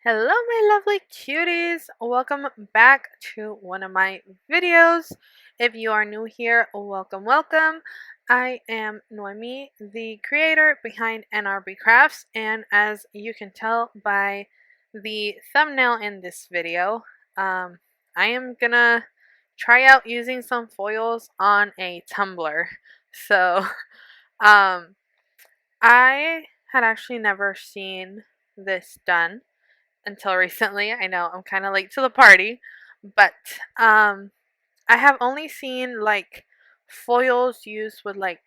Hello, my lovely cuties. Welcome back to one of my videos. If you are new here, welcome. I am Noemi, the creator behind n.r.b Crafts, and as you can tell by the thumbnail in this video, I am gonna try out using some foils on a tumbler. So, um, I had actually never seen this done until recently. I know I'm kind of late to the party, but I have only seen like foils used with like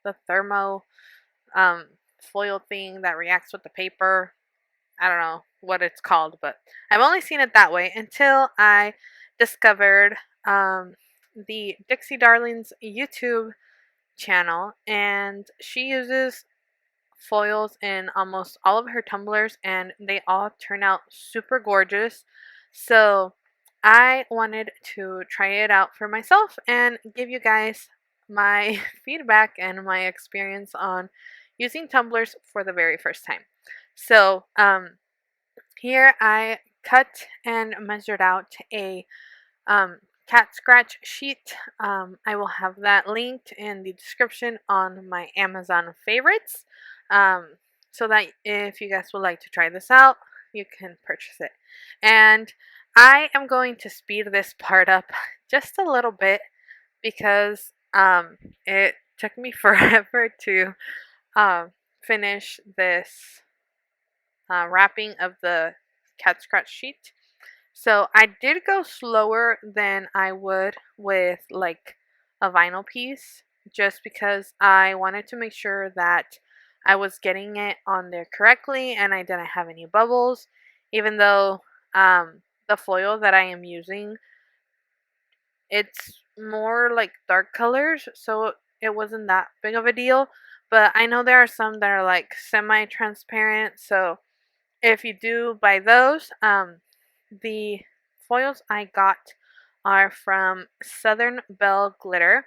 the thermo um foil thing that reacts with the paper. I don't know what it's called, but I've only seen it that way until I discovered the Dixie Darlings YouTube channel, and she uses foils in almost all of her tumblers, and they all turn out super gorgeous. So I wanted to try it out for myself and give you guys my feedback and my experience on using tumblers for the very first time. So here I cut and measured out a um, cat scratch sheet. I will have that linked in the description on my Amazon favorites, so that if you guys would like to try this out, you can purchase it. And I am going to speed this part up just a little bit because it took me forever to finish this wrapping of the cat scratch sheet. So I did go slower than I would with like a vinyl piece, just because I wanted to make sure that I was getting it on there correctly and I didn't have any bubbles, even though the foil that I am using, it's more like dark colors, so it wasn't that big of a deal. But I know there are some that are like semi-transparent, so if you do buy those, the foils I got are from Southern Belle Glitter,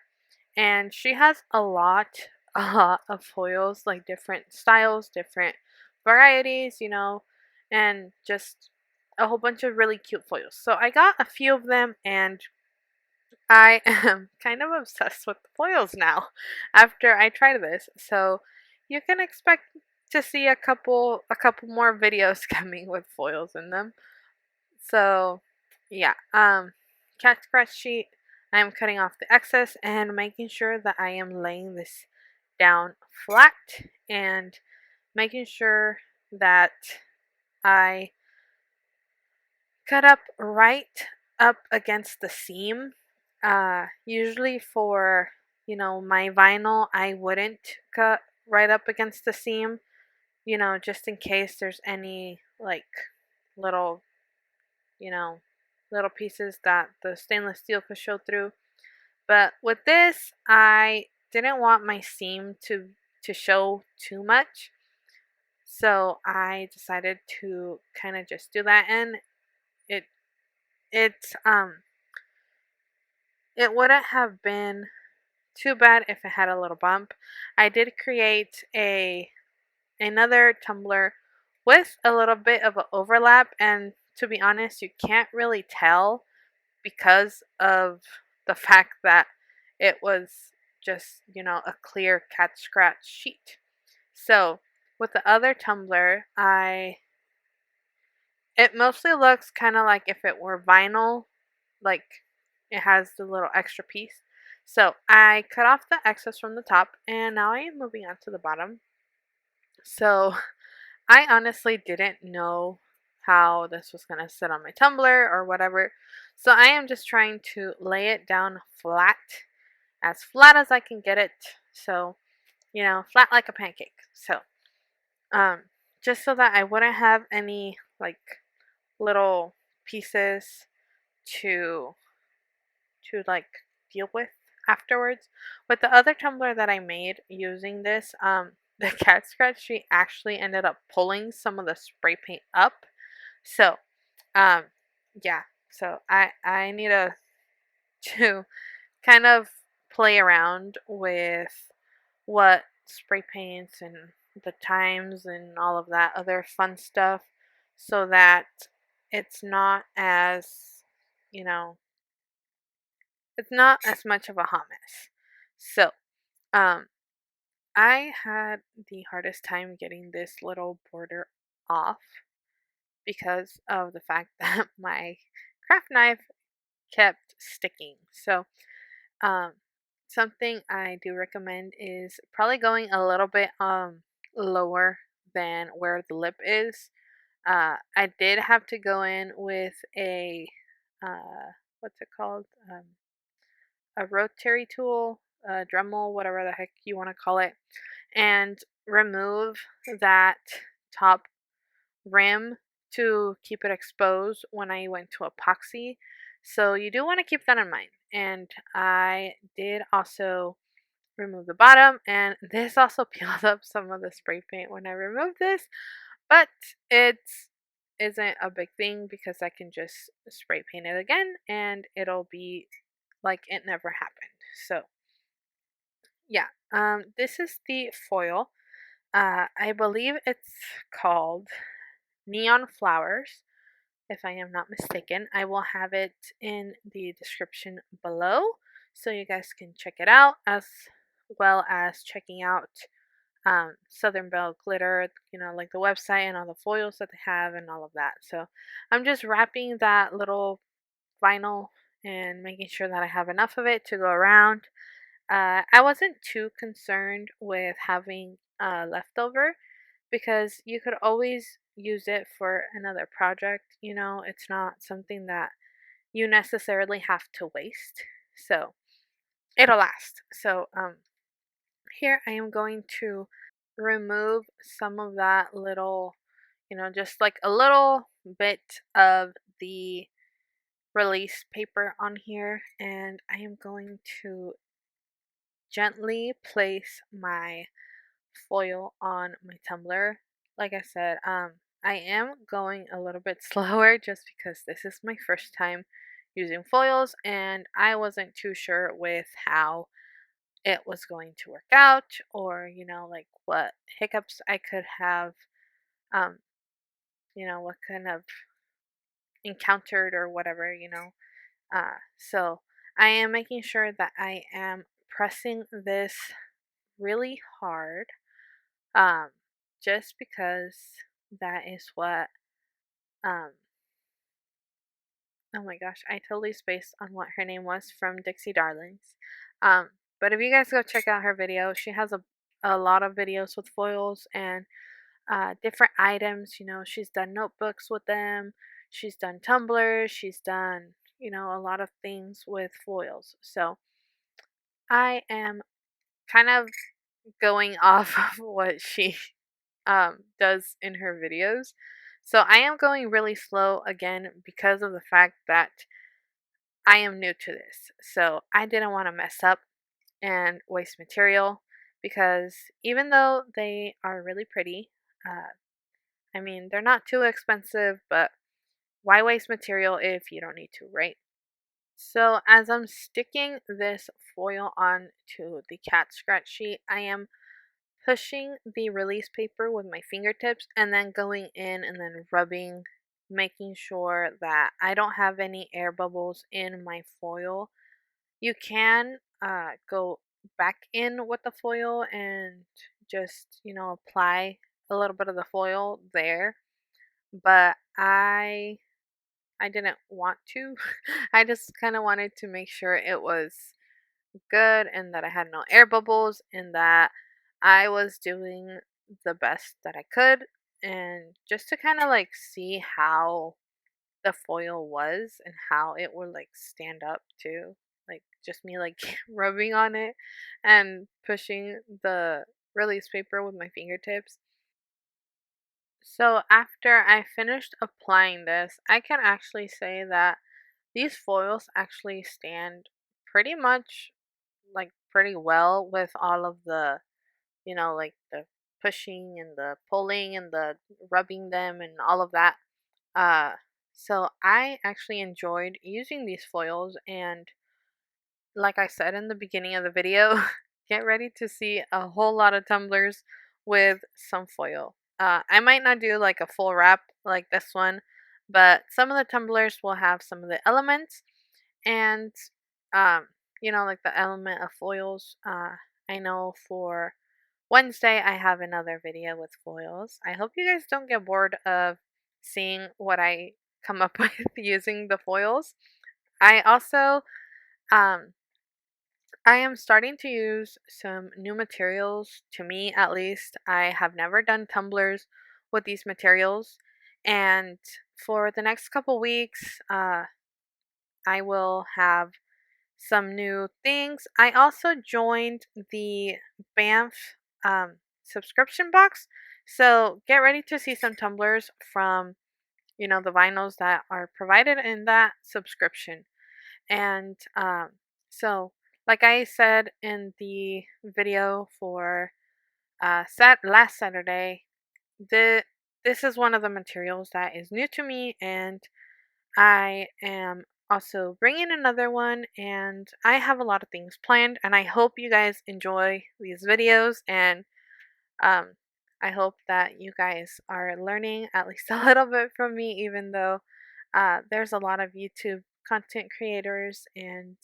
and she has a lot of foils, like different styles, different varieties, and just a whole bunch of really cute foils. So I got a few of them, and I am kind of obsessed with the foils now after I tried this. So you can expect to see a couple more videos coming with foils in them. So yeah, cat scratch sheet. I'm cutting off the excess and making sure that I am laying this down flat and making sure that I cut up right up against the seam. Usually for, my vinyl, I wouldn't cut right up against the seam, just in case there's any like little, you know, little pieces that the stainless steel could show through. But with this, I didn't want my seam to show too much. So I decided to kind of just do that, and it it's it wouldn't have been too bad if it had a little bump. I did create another tumbler with a little bit of an overlap, and to be honest, you can't really tell because of the fact that it was just, a clear cat scratch sheet. So with the other tumbler, it mostly looks kind of like if it were vinyl, like it has the little extra piece. So I cut off the excess from the top, and now I am moving on to the bottom. So I honestly didn't know how this was going to sit on my tumbler or whatever. So I am just trying to lay it down as flat as I can get it. So, flat like a pancake. So, um, just so that I wouldn't have any like little pieces to like deal with afterwards. With the other tumbler that I made using this, the cat scratch sheet actually ended up pulling some of the spray paint up. So, um, yeah. So I need to kind of play around with what spray paints and the times and all of that other fun stuff. so that it's not as, you know, it's not as much of a hot mess. So, um, I had the hardest time getting this little border off because of the fact that my craft knife kept sticking. So, um, something I do recommend is probably going a little bit lower than where the lip is. I did have to go in with a what's it called? A rotary tool, a Dremel, whatever the heck you want to call it, and remove that top rim to keep it exposed when I went to epoxy. So you do want to keep that in mind. And I did also remove the bottom, and this also peeled up some of the spray paint when I removed this, but it's isn't a big thing because I can just spray paint it again and it'll be like it never happened. So yeah, this is the foil. I believe it's called Neon Flowers, if I am not mistaken. I will have it in the description below so you guys can check it out, as well as checking out Southern Belle Glitter, like the website and all the foils that they have and all of that. So I'm just wrapping that little vinyl and making sure that I have enough of it to go around. I wasn't too concerned with having leftover because you could always use it for another project. It's not something that you necessarily have to waste. So it'll last. So here I am going to remove some of that little, just like a little bit of the release paper on here, and I am going to gently place my foil on my tumbler. Like I said, I am going a little bit slower just because this is my first time using foils and I wasn't too sure with how it was going to work out, or like what hiccups I could have um what kind of encountered or whatever. So I am making sure that I am pressing this really hard, um just because that is what um oh my gosh, I totally spaced on what her name was from Dixie Darlings. um but if you guys go check out her video, she has a lot of videos with foils and different items. She's done notebooks with them, she's done tumblers, she's done a lot of things with foils. So I am kind of going off of what she does in her videos. So I am going really slow again because of the fact that I am new to this. So I didn't want to mess up and waste material, because even though they are really pretty, I mean, they're not too expensive, but why waste material if you don't need to, right? So as I'm sticking this foil onto the cat scratch sheet, I am pushing the release paper with my fingertips and then going in and then rubbing, making sure that I don't have any air bubbles in my foil. You can go back in with the foil and just, apply a little bit of the foil there, but I didn't want to. I just kind of wanted to make sure it was good and that I had no air bubbles and that I was doing the best that I could, and just to kind of like see how the foil was and how it would like stand up too. Like just me like rubbing on it and pushing the release paper with my fingertips. So after I finished applying this, I can actually say that these foils actually stand pretty much like pretty well with all of the, like the pushing and the pulling and the rubbing them and all of that. Uh, so I actually enjoyed using these foils, and like I said in the beginning of the video, get ready to see a whole lot of tumblers with some foil. I might not do like a full wrap like this one, but some of the tumblers will have some of the elements and um, like the element of foils. I know for Wednesday I have another video with foils. I hope you guys don't get bored of seeing what I come up with using the foils. I also um I am starting to use some new materials, to me at least. I have never done tumblers with these materials. And for the next couple weeks, I will have some new things. I also joined the Banff subscription box. So get ready to see some tumblers from, the vinyls that are provided in that subscription. And so, like I said in the video for last Saturday, the this is one of the materials that is new to me, and I am also bringing another one. And I have a lot of things planned, and I hope you guys enjoy these videos. And um, I hope that you guys are learning at least a little bit from me, even though there's a lot of YouTube content creators, and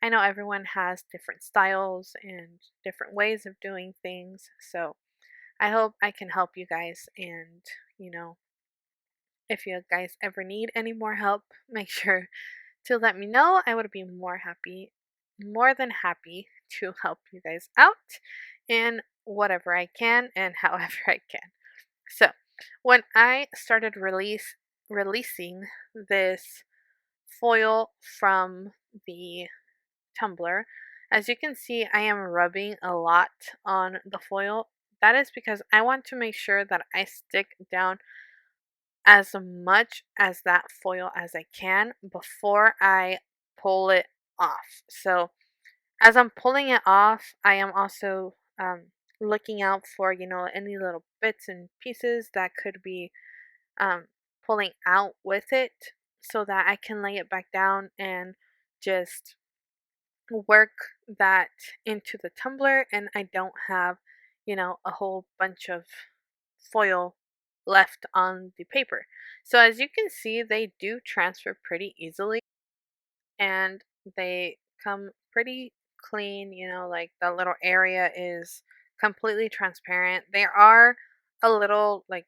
I know everyone has different styles and different ways of doing things. So I hope I can help you guys. And, you know, if you guys ever need any more help, make sure to let me know. I would be more than happy to help you guys out in whatever I can and however I can. So, when I started releasing this foil from the tumbler, as you can see, I am rubbing a lot on the foil. That is because I want to make sure that I stick down as much as that foil as I can before I pull it off. So as I'm pulling it off, I am also looking out for, any little bits and pieces that could be um, pulling out with it so that I can lay it back down and just work that into the tumbler, and I don't have, a whole bunch of foil left on the paper. So as you can see, they do transfer pretty easily and they come pretty clean, like the little area is completely transparent. There are a little like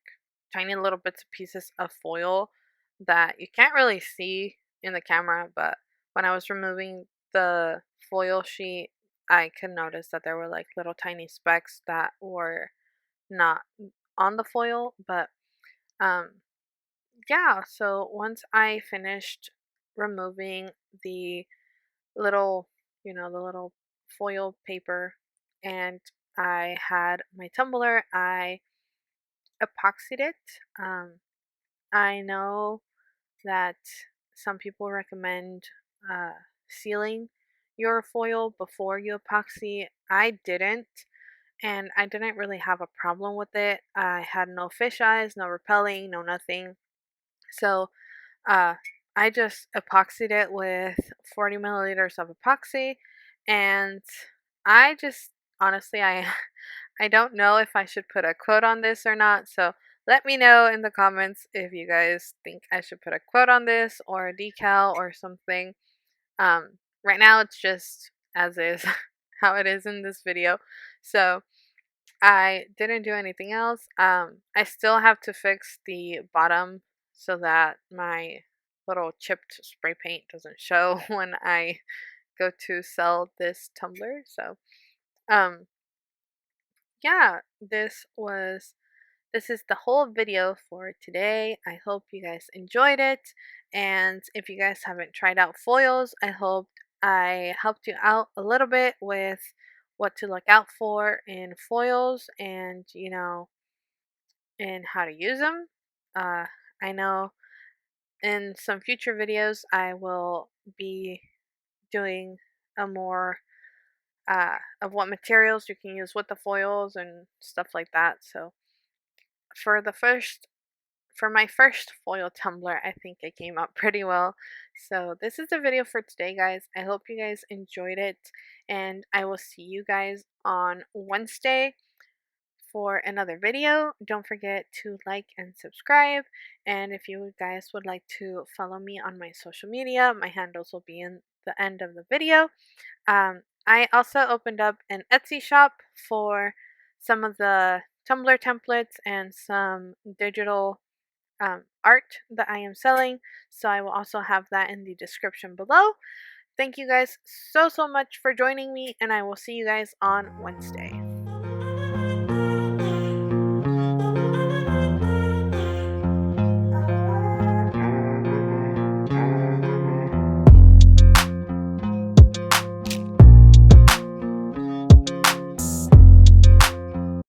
tiny little bits of pieces of foil that you can't really see in the camera, but when I was removing the foil sheet, I could notice that there were like little tiny specks that were not on the foil. But um yeah, so once I finished removing the little, the little foil paper, and I had my tumbler, I epoxied it. I know that some people recommend uh, sealing your foil before you epoxy. I didn't, and I didn't really have a problem with it. I had no fish eyes, no repelling, no nothing. So uh, I just epoxied it with 40 milliliters of epoxy, and I just honestly, I don't know if I should put a quote on this or not. So let me know in the comments if you guys think I should put a quote on this or a decal or something. Right now it's just as is, how it is in this video. So I didn't do anything else. I still have to fix the bottom so that my little chipped spray paint doesn't show when I go to sell this tumbler. So, um, yeah, this is the whole video for today. I hope you guys enjoyed it. And if you guys haven't tried out foils, I hope I helped you out a little bit with what to look out for in foils and, and how to use them. I know in some future videos I will be doing a more of what materials you can use with the foils and stuff like that. So for the first for my first foil tumbler, I think it came out pretty well. So this is the video for today, guys. I hope you guys enjoyed it, and I will see you guys on Wednesday for another video. Don't forget to like and subscribe. And if you guys would like to follow me on my social media, my handles will be in the end of the video. I also opened up an Etsy shop for some of the tumbler templates and some digital art that I am selling. So I will also have that in the description below. Thank you guys so much for joining me, and I will see you guys on Wednesday.